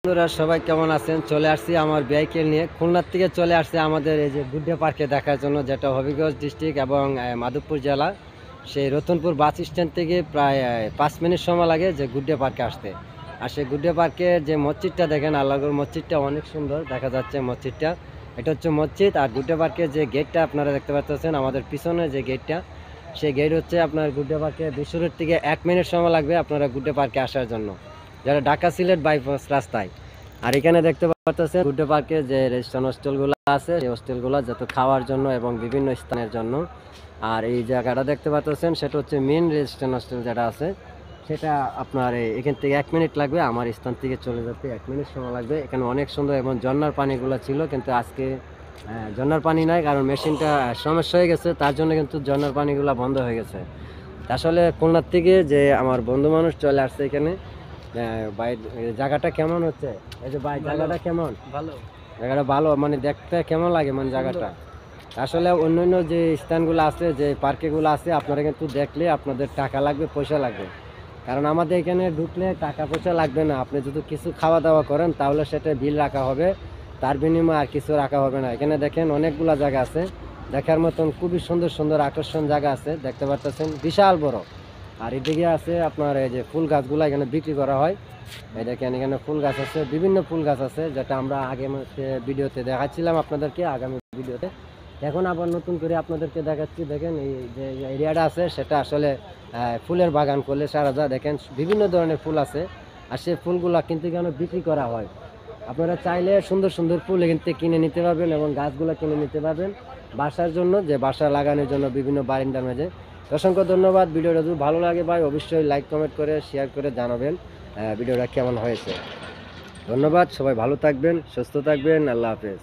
বন্ধুরা সবাই কেমন আছেন? চলে আসছি আমার বাইকেল নিয়ে খুলনার থেকে চলে আসছে আমাদের এই যে গুড্ডে পার্কে দেখার জন্য, যেটা হবিগঞ্জ ডিস্ট্রিক্ট এবং মাধবপুর জেলা। সেই রতনপুর বাস স্ট্যান্ড থেকে প্রায় 5 মিনিট সময় লাগে যে গুড্ডে পার্কে আসতে। আর সেই গুড্ডে পার্কের যে মসজিদটা দেখেন, আল্লাহর মসজিদটা অনেক সুন্দর দেখা যাচ্ছে মসজিদটা। এটা হচ্ছে মসজিদ। আর গুড্ডে পার্কের যে গেটটা আপনারা দেখতে পাচ্ছেন আমাদের পিছনে যে গেটটা, সেই গেট হচ্ছে আপনার গুড্ডে পার্কে বিশ্বরোড থেকে 1 মিনিট সময় লাগবে আপনারা গুড্ডে পার্কে আসার জন্য, যারা ঢাকা সিলেট বাইপাস রাস্তায়। আর এখানে দেখতে পাচ্ছেন গুড্ডে পার্কে যে রেস্টুরেন্ট হোস্টেলগুলো আছে, সেই হোস্টেলগুলো যত খাওয়ার জন্য এবং বিভিন্ন স্থানের জন্য। আর এই জায়গাটা দেখতে পাচ্ছেন সেটা হচ্ছে মেন রেস্টুরেন্ট হোস্টেল যেটা আছে, সেটা আপনার এখান থেকে 1 মিনিট লাগবে, আমার স্থান থেকে চলে যেতে 1 মিনিট সময় লাগবে। এখানে অনেক সুন্দর এবং ঝর্নার পানিগুলো ছিল, কিন্তু আজকে ঝর্নার পানি নাই, কারণ মেশিনটা সমস্যা হয়ে গেছে, তার জন্য কিন্তু ঝর্নার পানিগুলো বন্ধ হয়ে গেছে। আসলে খুলনার থেকে যে আমার বন্ধু মানুষ চলে আসছে এখানে। ভাই জায়গাটা কেমন হচ্ছে? এই যে ভাই জায়গাটা কেমন? ভালো জায়গাটা ভালো মানে দেখতে কেমন লাগে মানে জায়গাটা? আসলে অন্যান্য যে স্থানগুলো আছে, যে পার্কেগুলো আছে, আপনারা কিন্তু দেখলে আপনাদের টাকা লাগবে, পয়সা লাগবে। কারণ আমাদের এখানে ঢুকলে টাকা পয়সা লাগবে না, আপনি যদি কিছু খাওয়া দাওয়া করেন তাহলে সেটা বিল রাখা হবে, তার বিনিময়ে আর কিছু রাখা হবে না। এখানে দেখেন অনেকগুলা জায়গা আছে দেখার মতন, খুবই সুন্দর সুন্দর আকর্ষণ জায়গা আছে, দেখতে পাচ্ছেন বিশাল বড়। আর এদিকে আছে আপনার এই যে ফুল গাছগুলো এখানে বিক্রি করা হয়। এই দেখেন এখানে ফুল গাছ আছে, বিভিন্ন ফুল গাছ আছে, যেটা আমরা আগে ভিডিওতে দেখাচ্ছিলাম আপনাদেরকে, আগামী ভিডিওতে। এখন আবার নতুন করে আপনাদেরকে দেখাচ্ছি। দেখেন এই যে এরিয়াটা আছে সেটা আসলে ফুলের বাগান করলে সারা যায়। দেখেন বিভিন্ন ধরনের ফুল আছে, আর সেই ফুলগুলা কিন্তু এখানে বিক্রি করা হয়। আপনারা চাইলে সুন্দর সুন্দর ফুল এখান থেকে কিনে নিতে পারবেন এবং গাছগুলো কিনে নিতে পারবেন বাসার জন্য, যে বাসা লাগানোর জন্য বিভিন্ন বারিন্দার মাঝে। অসংখ্য ধন্যবাদ। ভিডিওটা যদি ভালো লাগে ভাই অবশ্যই লাইক কমেন্ট করে শেয়ার করে জানাবেন ভিডিওটা কেমন হয়েছে। ধন্যবাদ, সবাই ভালো থাকবেন, সুস্থ থাকবেন, আল্লাহ হাফেজ।